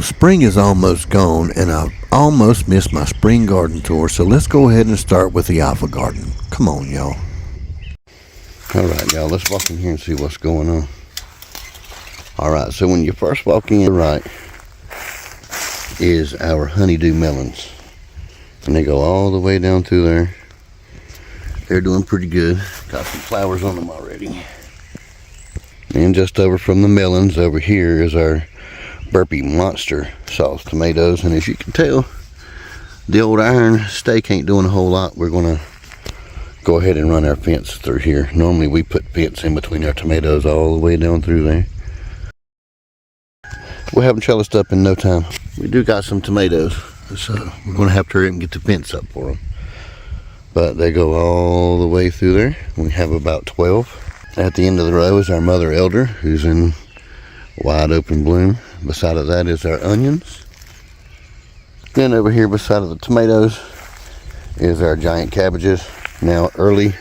spring is almost gone and I've almost missed my spring garden tour, so let's go ahead and start with the alpha garden. Come on, y'all. Alright, y'all, let's walk in here and see what's going on. Alright, so when you first walk in, right, is our honeydew melons. And they go all the way down through there. They're doing pretty good. Got some flowers on them already. And just over from the melons, over here is our Burpee Monster sauce tomatoes. And as you can tell, the old iron stake ain't doing a whole lot. We're going to go ahead and run our fence through here. Normally we put fence in between our tomatoes all the way down through there. We'll have them trellised up in no time. We do got some tomatoes, so we're going to have to hurry up and get the fence up for them. But they go all the way through there. We have about 12. At the end of the row is our mother elder, who's in wide open bloom. Beside of that is our onions. Then over here beside of the tomatoes is our giant cabbages. Now early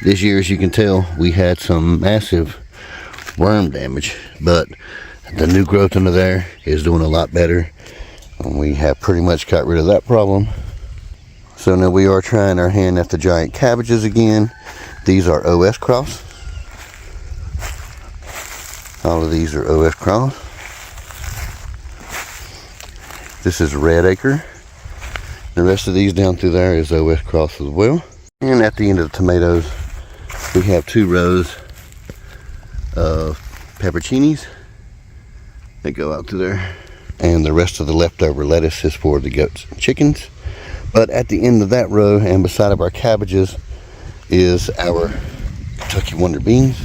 this year, as you can tell, we had some massive worm damage, but the new growth under there is doing a lot better. And we have pretty much got rid of that problem. So now we are trying our hand at the giant cabbages again. These are OS cross. All of these are OS cross. This is red acre. The rest of these down through there is OS cross as well. And at the end of the tomatoes, we have 2 rows of pepperoncinis that go out through there. And the rest of the leftover lettuce is for the goats and chickens. But at the end of that row and beside of our cabbages is our Kentucky Wonder beans.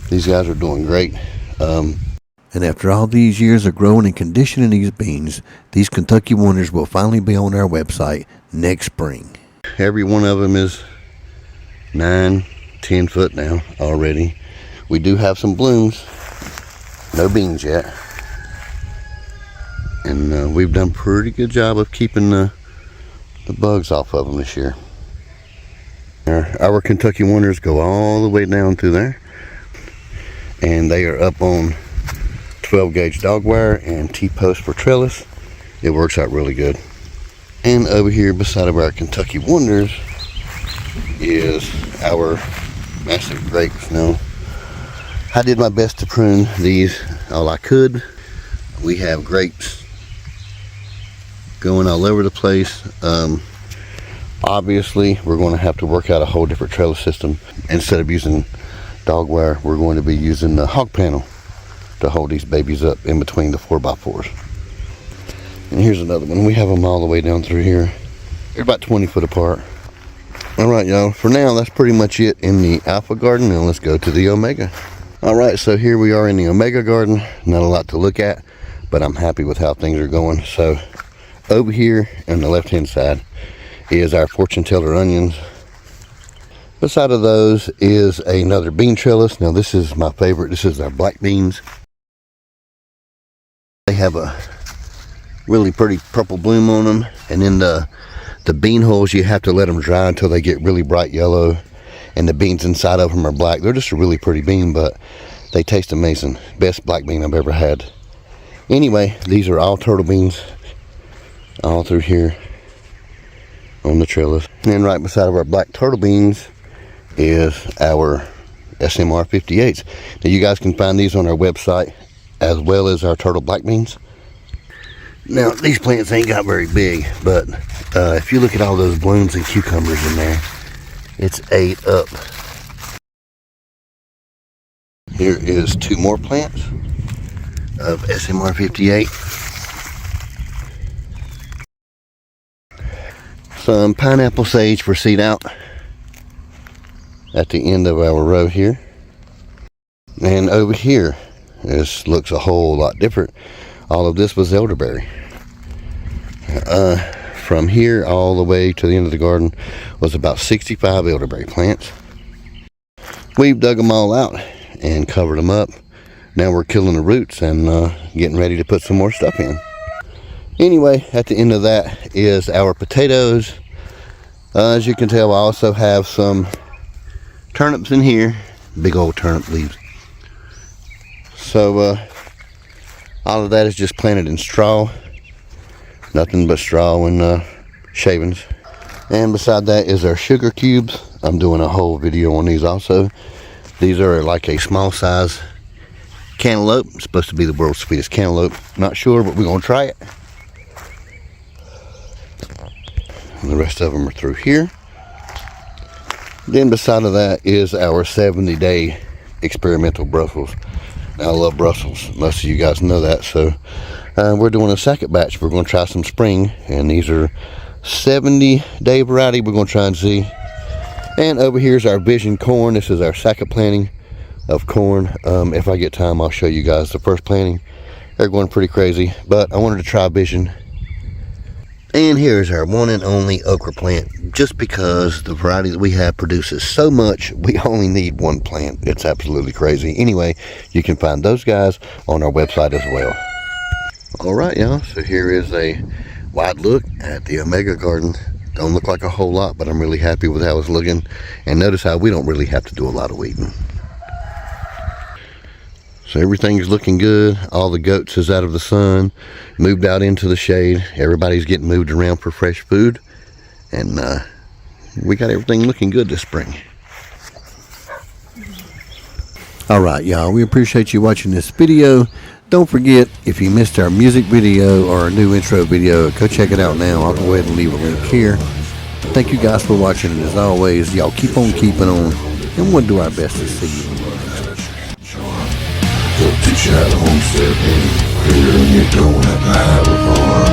These guys are doing great. And after all these years of growing and conditioning these beans, these Kentucky Wonders will finally be on our website next spring. Every one of them is 9-10 foot now already. We do have some blooms, no beans yet. And we've done a pretty good job of keeping the bugs off of them this year. Our Kentucky Wonders go all the way down through there. And they are up on 12 gauge dog wire and T-post for trellis. It works out really good. And over here beside of our Kentucky Wonders is our massive grapes. Now, I did my best to prune these all I could. We have grapes going all over the place. Obviously, we're going to have to work out a whole different trellis system. Instead of using dog wire, we're going to be using the hog panel to hold these babies up in between the 4x4s. And here's another one. We have them all the way down through here. They're about 20 foot apart. Alright, y'all, for now that's pretty much it in the alpha garden. Now let's go to the omega. Alright, so here we are in the omega garden. Not a lot to look at, but I'm happy with how things are going. So over here on the left hand side is our fortune teller onions. Beside of those is another bean trellis. Now this is my favorite. This is our black beans. They have a really pretty purple bloom on them. And then the bean holes, you have to let them dry until they get really bright yellow. And the beans inside of them are black. They're just a really pretty bean, but they taste amazing. Best black bean I've ever had. Anyway, these are all turtle beans all through here on the trellis. And then right beside of our black turtle beans is our SMR 58s. Now you guys can find these on our website as well as our turtle black beans. Now these plants ain't got very big, but if you look at all those blooms and cucumbers in there, it's ate up. Here is 2 more plants of SMR 58. Some pineapple sage for seed out at the end of our row here. And over here, this looks a whole lot different. All of this was elderberry. From here all the way to the end of the garden was about 65 elderberry plants. We've dug them all out and covered them up. Now we're killing the roots and getting ready to put some more stuff in. Anyway, at the end of that is our potatoes. As you can tell, I also have some turnips in here. Big old turnip leaves. So All of that is just planted in straw. Nothing but straw and shavings. And beside that is our sugar cubes. I'm doing a whole video on these also. These are like a small size cantaloupe. It's supposed to be the world's sweetest cantaloupe. Not sure, but we're gonna try it. And the rest of them are through here. Then beside of that is our 70-day experimental Brussels. Now, I love Brussels. Most of you guys know that. So we're doing a second batch. We're going to try some spring. And these are 70-day variety. We're going to try and see. And over here is our Vision corn. This is our second planting of corn. If I get time, I'll show you guys the first planting. They're going pretty crazy. But I wanted to try Vision. And here's our one and only okra plant. Just because the variety that we have produces so much, we only need one plant. It's absolutely crazy. Anyway, you can find those guys on our website as well. Alright, y'all. So here is a wide look at the Omega garden. Don't look like a whole lot, but I'm really happy with how it's looking. And notice how we don't really have to do a lot of weeding. So everything's looking good. All the goats is out of the sun, moved out into the shade. Everybody's getting moved around for fresh food. And we got everything looking good this spring. Alright, y'all, we appreciate you watching this video. Don't forget, if you missed our music video or our new intro video, go check it out now. I'll go ahead and leave a link here. Thank you guys for watching, and as always, y'all keep on keeping on, and we'll do our best to see you. Teach you how to homestead, baby. Here you don't have to have a farm.